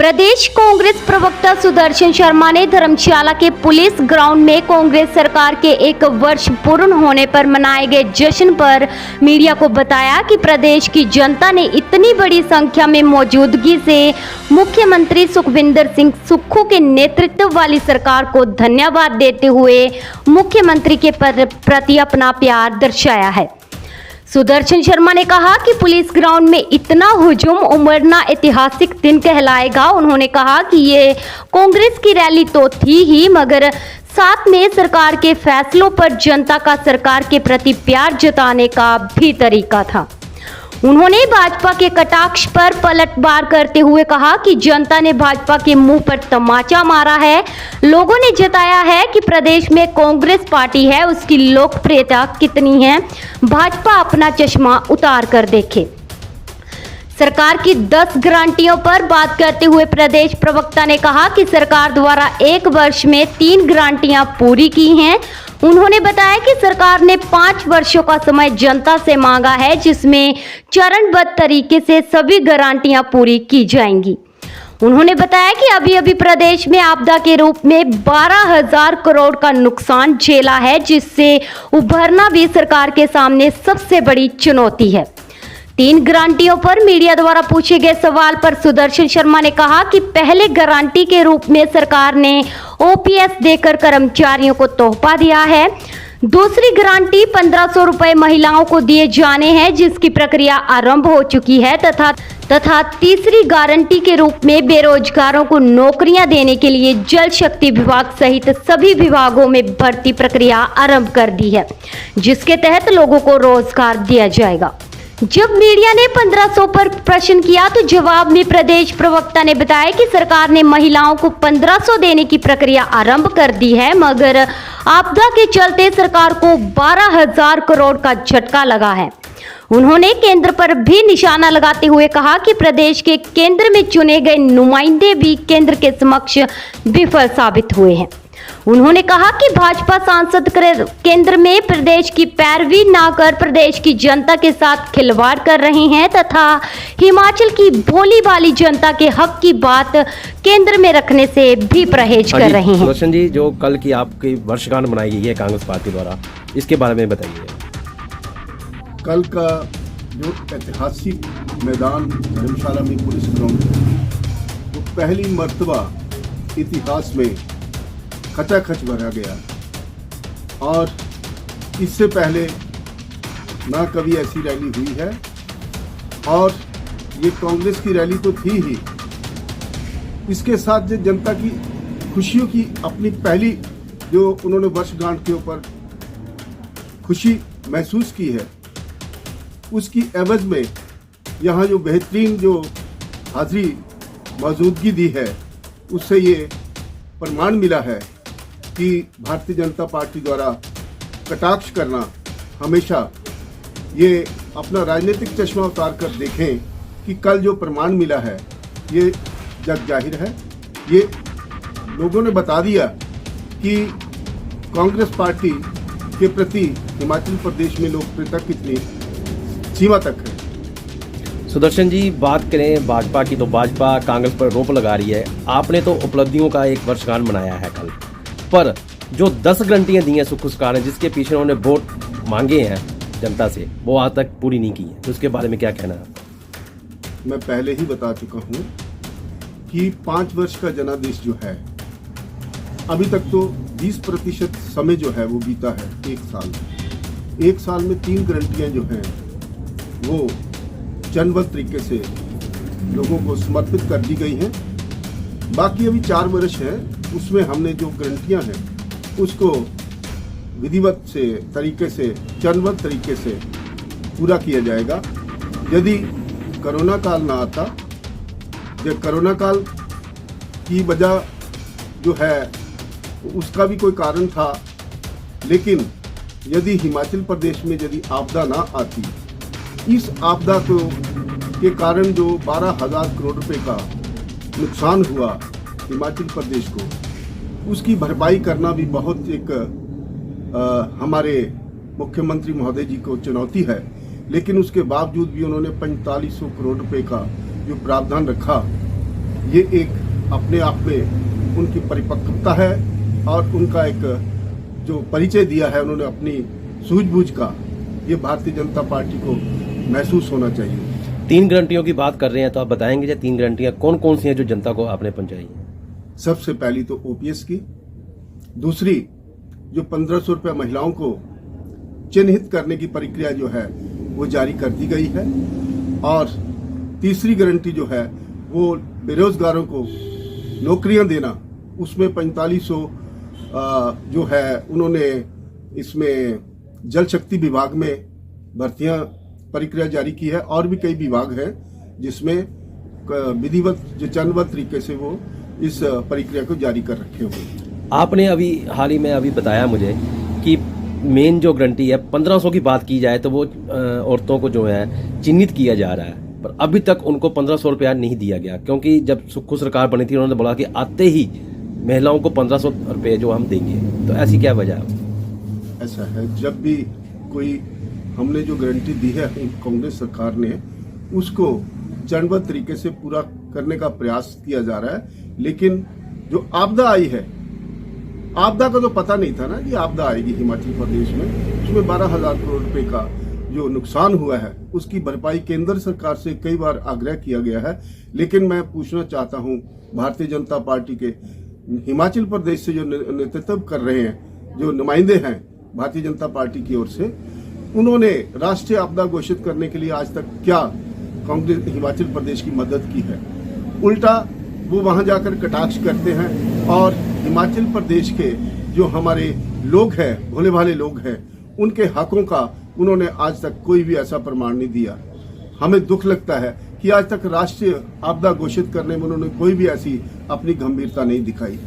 प्रदेश कांग्रेस प्रवक्ता सुदर्शन शर्मा ने धर्मशाला के पुलिस ग्राउंड में कांग्रेस सरकार के 1 वर्ष पूर्ण होने पर मनाए गए जश्न पर मीडिया को बताया कि प्रदेश की जनता ने इतनी बड़ी संख्या में मौजूदगी से मुख्यमंत्री सुखविंदर सिंह सुक्खू के नेतृत्व वाली सरकार को धन्यवाद देते हुए मुख्यमंत्री के प्रति अपना प्यार दर्शाया है। सुदर्शन शर्मा ने कहा कि पुलिस ग्राउंड में इतना हुजूम उमड़ना ऐतिहासिक दिन कहलाएगा। उन्होंने कहा कि ये कांग्रेस की रैली तो थी ही, मगर साथ में सरकार के फैसलों पर जनता का सरकार के प्रति प्यार जताने का भी तरीका था। उन्होंने भाजपा के कटाक्ष पर पलटवार करते हुए कहा कि जनता ने भाजपा के मुंह पर तमाचा मारा है। लोगों ने जताया है कि प्रदेश में कांग्रेस पार्टी है, उसकी लोकप्रियता कितनी है, भाजपा अपना चश्मा उतार कर देखे। सरकार की 10 गारंटियों पर बात करते हुए प्रदेश प्रवक्ता ने कहा कि सरकार द्वारा 1 वर्ष में 3 गारंटियां पूरी की हैं। उन्होंने बताया कि सरकार ने 5 वर्षों का समय जनता से मांगा है, जिसमें चरणबद्ध तरीके से सभी गारंटियां पूरी की जाएंगी। उन्होंने बताया कि अभी प्रदेश में आपदा के रूप में 12,000 करोड़ का नुकसान झेला है, जिससे उभरना भी सरकार के सामने सबसे बड़ी चुनौती है। 3 गारंटियों पर मीडिया द्वारा पूछे गए सवाल पर सुदर्शन शर्मा ने कहा कि पहले गारंटी के रूप में सरकार ने ओपीएस देकर कर्मचारियों को तोहफा दिया है। दूसरी गारंटी 1500 रुपए महिलाओं को दिए जाने हैं, जिसकी प्रक्रिया आरंभ हो चुकी है तथा तीसरी गारंटी के रूप में बेरोजगारों को नौकरियां देने के लिए जल शक्ति विभाग सहित सभी विभागों में भर्ती प्रक्रिया आरंभ कर दी है, जिसके तहत लोगों को रोजगार दिया जाएगा। जब मीडिया ने 1500 पर प्रश्न किया तो जवाब में प्रदेश प्रवक्ता ने बताया कि सरकार ने महिलाओं को 1500 देने की प्रक्रिया आरंभ कर दी है, मगर आपदा के चलते सरकार को 12,000 करोड़ का झटका लगा है। उन्होंने केंद्र पर भी निशाना लगाते हुए कहा कि प्रदेश के केंद्र में चुने गए नुमाइंदे भी केंद्र के समक्ष विफल साबित हुए हैं। उन्होंने कहा कि भाजपा सांसद केंद्र में प्रदेश की पैरवी ना कर प्रदेश की जनता के साथ खिलवाड़ कर रहे हैं तथा हिमाचल की भोली भाली जनता के हक की बात केंद्र में रखने से भी परहेज कर रहे हैं। सुदर्शन जी, जो कल की आपकी वर्षगांठ मनाई गई है कांग्रेस पार्टी द्वारा, इसके बारे में बताइए। कल का जो ऐतिहासिक मैदान धर्मशाला में पुलिस ग्राउंड, वो पहली मर्तबा इतिहास में खचाखच भरा गया और इससे पहले ना कभी ऐसी रैली हुई है और ये कांग्रेस की रैली तो थी ही। इसके साथ जो जनता की खुशियों की अपनी पहली जो उन्होंने वर्षगांठ के ऊपर खुशी महसूस की है, उसकी एवज में यहाँ जो बेहतरीन जो हाजिरी मौजूदगी दी है, उससे ये प्रमाण मिला है कि भारतीय जनता पार्टी द्वारा कटाक्ष करना हमेशा ये अपना राजनीतिक चश्मा उतार कर देखें कि कल जो प्रमाण मिला है ये जग जाहिर है। ये लोगों ने बता दिया कि कांग्रेस पार्टी के प्रति हिमाचल प्रदेश में लोकप्रियता कितनी सीमा तक है। सुदर्शन जी, बात करें भाजपा की तो भाजपा कांग्रेस पर रोप लगा रही है। आपने तो उपलब्धियों का 1 वर्षगांठ मनाया है कल, पर जो 10 गारंटियां दी हैं सुक्खू सरकार ने, जिसके पीछे उन्होंने वोट मांगे हैं जनता से, वो आज तक पूरी नहीं की है, तो उसके बारे में क्या कहना है? मैं पहले ही बता चुका हूं कि 5 वर्ष का जनादेश जो है, अभी तक तो 20% समय जो है वो बीता है। 1 साल में 3 गारंटियां जो हैं वो चरणबद्ध तरीके से लोगों को समर्पित कर दी गई हैं। बाकी अभी 4 वर्ष है, उसमें हमने जो गारंटियां हैं उसको विधिवत से तरीके से चरणबद्ध तरीके से पूरा किया जाएगा। यदि कोरोना काल ना आता, जब कोरोना काल की वजह जो है उसका भी कोई कारण था, लेकिन यदि हिमाचल प्रदेश में यदि आपदा ना आती, इस आपदा को के कारण जो 12,000 करोड़ रुपए का नुकसान हुआ हिमाचल प्रदेश को, उसकी भरपाई करना भी बहुत एक हमारे मुख्यमंत्री महोदय जी को चुनौती है। लेकिन उसके बावजूद भी उन्होंने 4500 करोड़ रुपए का जो प्रावधान रखा ये एक अपने आप में उनकी परिपक्वता है और उनका एक जो परिचय दिया है उन्होंने अपनी सूझबूझ का, ये भारतीय जनता पार्टी को महसूस होना चाहिए। 3 गारंटियों की बात कर रहे हैं तो आप बताएंगे जो 3 गारंटियां कौन कौन सी हैं जो जनता को आपने पहुंचाई? सबसे पहली तो ओपीएस की, दूसरी जो 1500 रुपये महिलाओं को चिन्हित करने की प्रक्रिया जो है वो जारी कर दी गई है, और तीसरी गारंटी जो है वो बेरोजगारों को नौकरियां देना, उसमें 4500 जो है उन्होंने इसमें जल शक्ति विभाग में भर्तियां प्रक्रिया जारी की है, और भी कई विभाग हैं जिसमें विधिवत जो चरणबद्ध तरीके से वो इस प्रक्रिया को जारी कर रखे हुए हैं। आपने अभी हाल ही में अभी बताया मुझे कि मेन जो गारंटी है 1500 की बात की जाए तो वो औरतों को जो है चिन्हित किया जा रहा है, पर अभी तक उनको 1500 रुपया नहीं दिया गया, क्योंकि जब सुक्खू सरकार बनी थी उन्होंने बोला कि आते ही महिलाओं को 1500 रुपये जो हम देंगे, तो ऐसी क्या वजह है? ऐसा है, जब भी कोई हमने जो गारंटी दी है कांग्रेस सरकार ने, उसको चरणबद्ध तरीके से पूरा करने का प्रयास किया जा रहा है, लेकिन जो आपदा आई है, आपदा का तो पता नहीं था ना कि आपदा आएगी हिमाचल प्रदेश में, उसमें 12,000 करोड़ रुपए का जो नुकसान हुआ है उसकी भरपाई केंद्र सरकार से कई बार आग्रह किया गया है। लेकिन मैं पूछना चाहता हूं, भारतीय जनता पार्टी के हिमाचल प्रदेश से जो नेतृत्व कर रहे हैं, जो नुमाइंदे हैं भारतीय जनता पार्टी की ओर से, उन्होंने राष्ट्रीय आपदा घोषित करने के लिए आज तक क्या कांग्रेस हिमाचल प्रदेश की मदद की है? उल्टा वो वहां जाकर कटाक्ष करते हैं, और हिमाचल प्रदेश के जो हमारे लोग हैं, भोले भाले लोग हैं, उनके हकों का उन्होंने आज तक कोई भी ऐसा प्रमाण नहीं दिया। हमें दुख लगता है कि आज तक राष्ट्रीय आपदा घोषित करने में उन्होंने कोई भी ऐसी अपनी गंभीरता नहीं दिखाई।